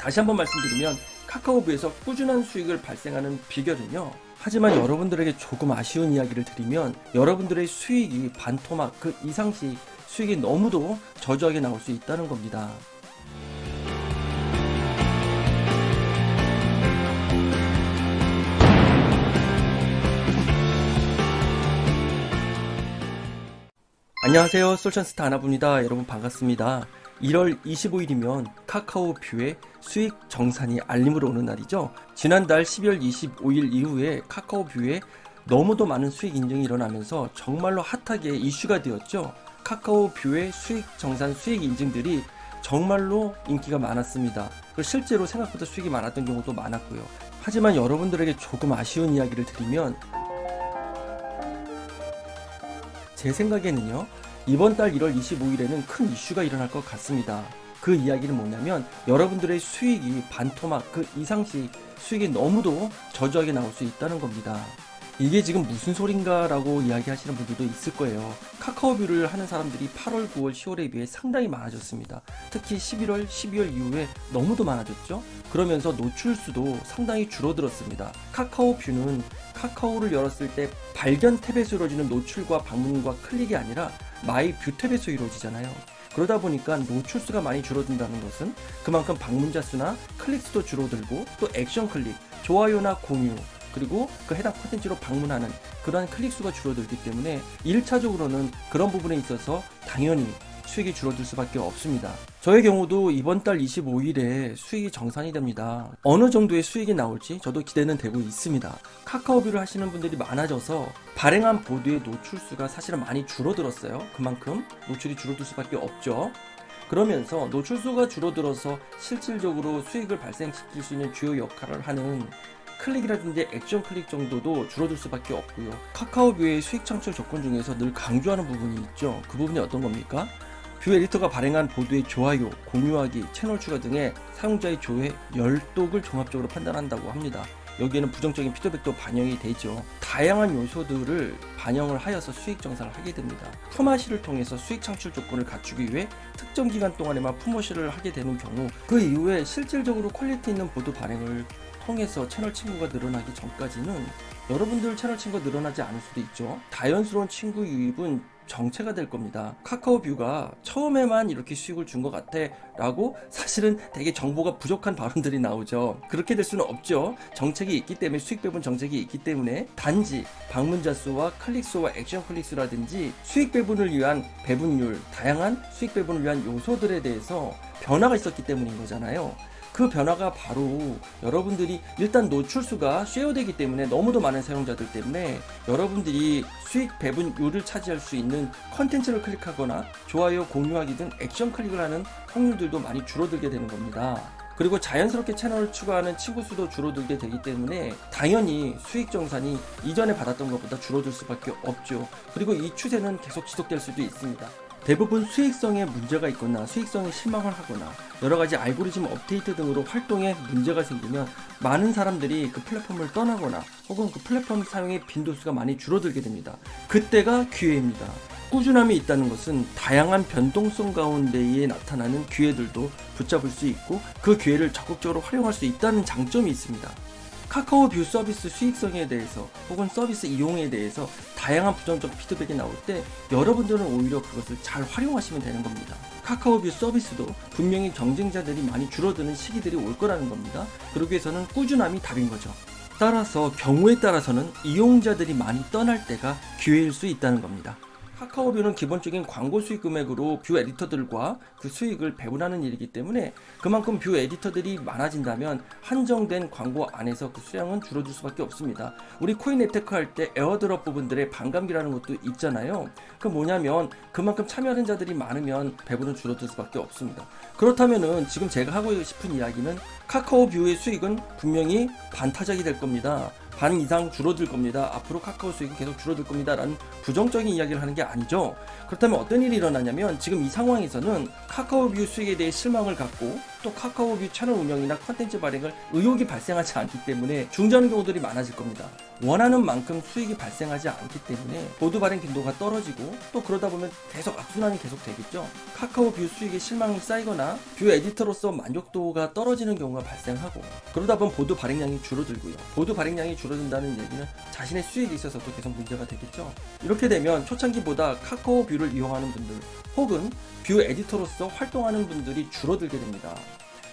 다시 한번 말씀드리면 카카오뷰에서 꾸준한 수익을 발생하는 비결은요. 하지만 여러분들에게 조금 아쉬운 이야기를 드리면 여러분들의 수익이 반토막 그 이상씩 수익이 너무도 저조하게 나올 수 있다는 겁니다. 안녕하세요, 솔천스타 아나부입니다. 여러분 반갑습니다. 1월 25일이면 카카오뷰의 수익 정산이 알림으로 오는 날이죠. 지난달 12월 25일 이후에 카카오뷰에 너무도 많은 수익 인증이 일어나면서 정말로 핫하게 이슈가 되었죠. 카카오뷰의 수익 정산 수익 인증들이 정말로 인기가 많았습니다. 실제로 생각보다 수익이 많았던 경우도 많았고요. 하지만 여러분들에게 조금 아쉬운 이야기를 드리면 제 생각에는요, 이번 달 1월 25일에는 큰 이슈가 일어날 것 같습니다. 그 이야기는 뭐냐면 여러분들의 수익이 반토막 그 이상씩 수익이 너무도 저조하게 나올 수 있다는 겁니다. 이게 지금 무슨 소린가 라고 이야기하시는 분들도 있을 거예요. 카카오뷰를 하는 사람들이 8월, 9월, 10월에 비해 상당히 많아졌습니다. 특히 11월, 12월 이후에 너무도 많아졌죠. 그러면서 노출수도 상당히 줄어들었습니다. 카카오뷰는 카카오를 열었을 때 발견 탭에서 이루어지는 노출과 방문과 클릭이 아니라 마이 뷰 탭에서 이루어지잖아요. 그러다 보니까 노출수가 많이 줄어든다는 것은 그만큼 방문자 수나 클릭 수도 줄어들고 또 액션 클릭, 좋아요나 공유, 그리고 그 해당 콘텐츠로 방문하는 그러한 클릭수가 줄어들기 때문에 1차적으로는 그런 부분에 있어서 당연히 수익이 줄어들 수밖에 없습니다. 저의 경우도 이번 달 25일에 수익이 정산이 됩니다. 어느 정도의 수익이 나올지 저도 기대는 되고 있습니다. 카카오뷰를 하시는 분들이 많아져서 발행한 보드의 노출수가 사실은 많이 줄어들었어요. 그만큼 노출이 줄어들 수밖에 없죠. 그러면서 노출수가 줄어들어서 실질적으로 수익을 발생시킬 수 있는 주요 역할을 하는 클릭이라든지 액션 클릭 정도도 줄어들 수밖에 없고요. 카카오뷰의 수익 창출 조건 중에서 늘 강조하는 부분이 있죠. 그 부분이 어떤 겁니까? 뷰 에디터가 발행한 보드의 좋아요, 공유하기, 채널 추가 등의 사용자의 조회, 열독을 종합적으로 판단한다고 합니다. 여기에는 부정적인 피드백도 반영이 되죠. 다양한 요소들을 반영을 하여서 수익 정산을 하게 됩니다. 품앗이를 통해서 수익 창출 조건을 갖추기 위해 특정 기간 동안에만 품앗이를 하게 되는 경우 그 이후에 실질적으로 퀄리티 있는 보드 발행을 통해서 채널 친구가 늘어나기 전까지는 여러분들 채널 친구가 늘어나지 않을 수도 있죠. 자연스러운 친구 유입은 정체가 될 겁니다. 카카오뷰가 처음에만 이렇게 수익을 준 것 같아 라고 사실은 되게 정보가 부족한 발언들이 나오죠. 그렇게 될 수는 없죠. 정책이 있기 때문에 수익 배분 정책이 있기 때문에 단지 방문자 수와 클릭 수와 액션 클릭 수라든지 수익 배분을 위한 배분율, 다양한 수익 배분을 위한 요소들에 대해서 변화가 있었기 때문인 거잖아요. 그 변화가 바로 여러분들이 일단 노출수가 쉐어되기 때문에 너무도 많은 사용자들 때문에 여러분들이 수익 배분율을 차지할 수 있는 컨텐츠를 클릭하거나 좋아요, 공유하기 등 액션 클릭을 하는 확률들도 많이 줄어들게 되는 겁니다. 그리고 자연스럽게 채널을 추가하는 친구 수도 줄어들게 되기 때문에 당연히 수익 정산이 이전에 받았던 것보다 줄어들 수밖에 없죠. 그리고 이 추세는 계속 지속될 수도 있습니다. 대부분 수익성에 문제가 있거나 수익성에 실망을 하거나 여러가지 알고리즘 업데이트 등으로 활동에 문제가 생기면 많은 사람들이 그 플랫폼을 떠나거나 혹은 그 플랫폼 사용의 빈도수가 많이 줄어들게 됩니다. 그때가 기회입니다. 꾸준함이 있다는 것은 다양한 변동성 가운데에 나타나는 기회들도 붙잡을 수 있고 그 기회를 적극적으로 활용할 수 있다는 장점이 있습니다. 카카오뷰 서비스 수익성에 대해서 혹은 서비스 이용에 대해서 다양한 부정적 피드백이 나올 때 여러분들은 오히려 그것을 잘 활용하시면 되는 겁니다. 카카오뷰 서비스도 분명히 경쟁자들이 많이 줄어드는 시기들이 올 거라는 겁니다. 그러기 위해서는 꾸준함이 답인 거죠. 따라서 경우에 따라서는 이용자들이 많이 떠날 때가 기회일 수 있다는 겁니다. 카카오뷰는 기본적인 광고 수익 금액으로 뷰 에디터들과 그 수익을 배분하는 일이기 때문에 그만큼 뷰 에디터들이 많아진다면 한정된 광고 안에서 그 수량은 줄어들 수밖에 없습니다. 우리 코인 앱테크 할 때 에어드롭 부분들의 반감기라는 것도 있잖아요. 그 뭐냐면 그만큼 참여하는 자들이 많으면 배분은 줄어들 수밖에 없습니다. 그렇다면은 지금 제가 하고 싶은 이야기는 카카오뷰의 수익은 분명히 반타작이 될 겁니다. 반 이상 줄어들 겁니다. 앞으로 카카오 수익이 계속 줄어들 겁니다. 라는 부정적인 이야기를 하는 게 아니죠. 그렇다면 어떤 일이 일어나냐면 지금 이 상황에서는 카카오뷰 수익에 대해 실망을 갖고 또 카카오뷰 채널 운영이나 컨텐츠 발행을 의욕이 발생하지 않기 때문에 중지하는 경우들이 많아질 겁니다. 원하는 만큼 수익이 발생하지 않기 때문에 보드 발행 빈도가 떨어지고 또 그러다 보면 계속 악순환이 계속 되겠죠. 카카오뷰 수익에 실망이 쌓이거나 뷰 에디터로서 만족도가 떨어지는 경우가 발생하고 그러다 보면 보드 발행량이 줄어들고요. 보드 발행량이 줄어든다는 얘기는 자신의 수익에 있어서도 계속 문제가 되겠죠. 이렇게 되면 초창기보다 카카오뷰를 이용하는 분들 혹은 뷰 에디터로서 활동하는 분들이 줄어들게 됩니다.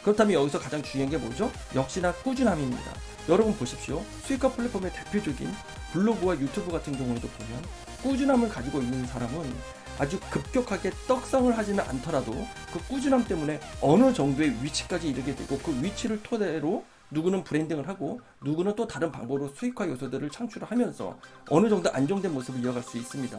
그렇다면 여기서 가장 중요한 게 뭐죠? 역시나 꾸준함입니다. 여러분 보십시오. 수익화 플랫폼의 대표적인 블로그와 유튜브 같은 경우에도 보면 꾸준함을 가지고 있는 사람은 아주 급격하게 떡상을 하지는 않더라도 그 꾸준함 때문에 어느 정도의 위치까지 이르게 되고 그 위치를 토대로 누구는 브랜딩을 하고 누구는 또 다른 방법으로 수익화 요소들을 창출하면서 어느 정도 안정된 모습을 이어갈 수 있습니다.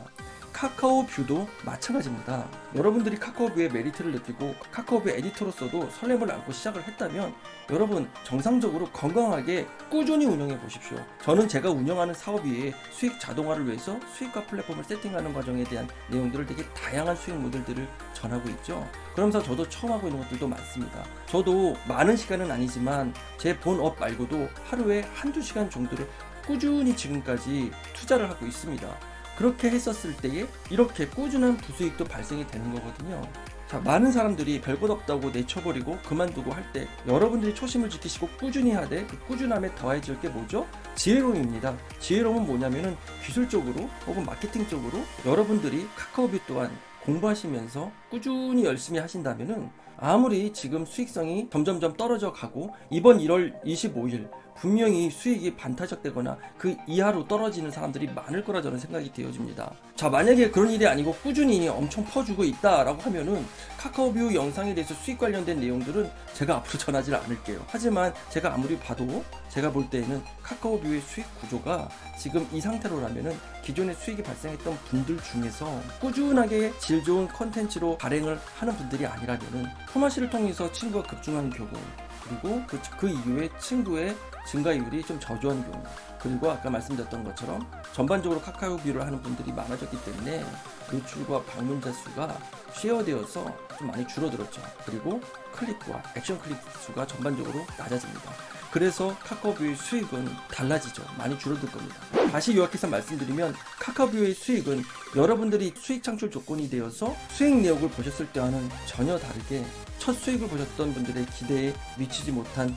카카오뷰도 마찬가지입니다. 여러분들이 카카오뷰의 메리트를 느끼고 카카오뷰 에디터로서도 설렘을 안고 시작을 했다면 여러분 정상적으로 건강하게 꾸준히 운영해 보십시오. 저는 제가 운영하는 사업 위에 수익 자동화를 위해서 수익화 플랫폼을 세팅하는 과정에 대한 내용들을 되게 다양한 수익 모델들을 전하고 있죠. 그러면서 저도 처음 하고 있는 것들도 많습니다. 저도 많은 시간은 아니지만 제 본업 말고도 하루에 한두 시간 정도를 꾸준히 지금까지 투자를 하고 있습니다. 그렇게 했었을 때에 이렇게 꾸준한 부수익도 발생이 되는 거거든요. 자, 많은 사람들이 별것 없다고 내쳐버리고 그만두고 할 때 여러분들이 초심을 지키시고 꾸준히 하되 그 꾸준함에 더해질 게 뭐죠? 지혜로움입니다. 지혜로움은 뭐냐면은 기술적으로 혹은 마케팅적으로 여러분들이 카카오뷰 또한 공부하시면서 꾸준히 열심히 하신다면은 아무리 지금 수익성이 점점점 떨어져 가고 이번 1월 25일 분명히 수익이 반타작되거나 그 이하로 떨어지는 사람들이 많을 거라 저는 생각이 되어집니다. 자, 만약에 그런 일이 아니고 꾸준히 엄청 퍼주고 있다라고 하면은 카카오뷰 영상에 대해서 수익 관련된 내용들은 제가 앞으로 전하지 않을게요. 하지만 제가 아무리 봐도 제가 볼 때에는 카카오뷰의 수익 구조가 지금 이 상태로라면은 기존에 수익이 발생했던 분들 중에서 꾸준하게 질 좋은 컨텐츠로 발행을 하는 분들이 아니라면은 토마시를 통해서 친구가 급증한 경우 그리고 그 이후에 친구의 증가율이 좀 저조한 경우 그리고 아까 말씀드렸던 것처럼 전반적으로 카카오뷰를 하는 분들이 많아졌기 때문에 노출과 방문자 수가 쉐어되어서 좀 많이 줄어들었죠. 그리고 클릭과 액션 클릭 수가 전반적으로 낮아집니다. 그래서 카카오뷰의 수익은 달라지죠. 많이 줄어들 겁니다. 다시 요약해서 말씀드리면 카카오뷰의 수익은 여러분들이 수익 창출 조건이 되어서 수익 내역을 보셨을 때와는 전혀 다르게 첫 수익을 보셨던 분들의 기대에 미치지 못한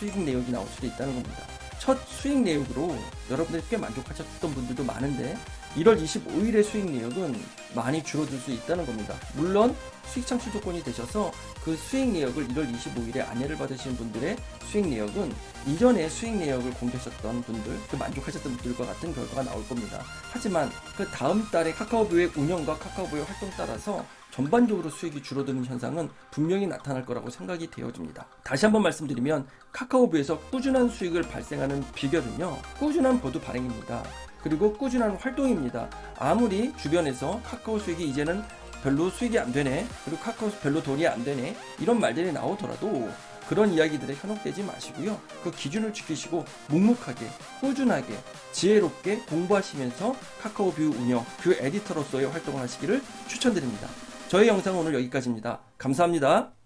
수익 내역이 나올 수도 있다는 겁니다. 첫 수익 내역으로 여러분들이 꽤 만족하셨던 분들도 많은데 1월 25일의 수익 내역은 많이 줄어들 수 있다는 겁니다. 물론 수익 창출 조건이 되셔서 그 수익 내역을 1월 25일에 안내를 받으신 분들의 수익 내역은 이전에 수익 내역을 공개하셨던 분들, 그 만족하셨던 분들과 같은 결과가 나올 겁니다. 하지만 그 다음 달에 카카오뷰의 운영과 카카오뷰의 활동 따라서 전반적으로 수익이 줄어드는 현상은 분명히 나타날 거라고 생각이 되어집니다. 다시 한번 말씀드리면 카카오뷰에서 꾸준한 수익을 발생하는 비결은요, 꾸준한 보드 발행입니다. 그리고 꾸준한 활동입니다. 아무리 주변에서 카카오 수익이 이제는 별로 수익이 안 되네, 그리고 카카오 별로 돈이 안 되네, 이런 말들이 나오더라도 그런 이야기들에 현혹되지 마시고요. 그 기준을 지키시고 묵묵하게, 꾸준하게, 지혜롭게 공부하시면서 카카오뷰 운영, 뷰 에디터로서의 활동을 하시기를 추천드립니다. 저희 영상은 오늘 여기까지입니다. 감사합니다.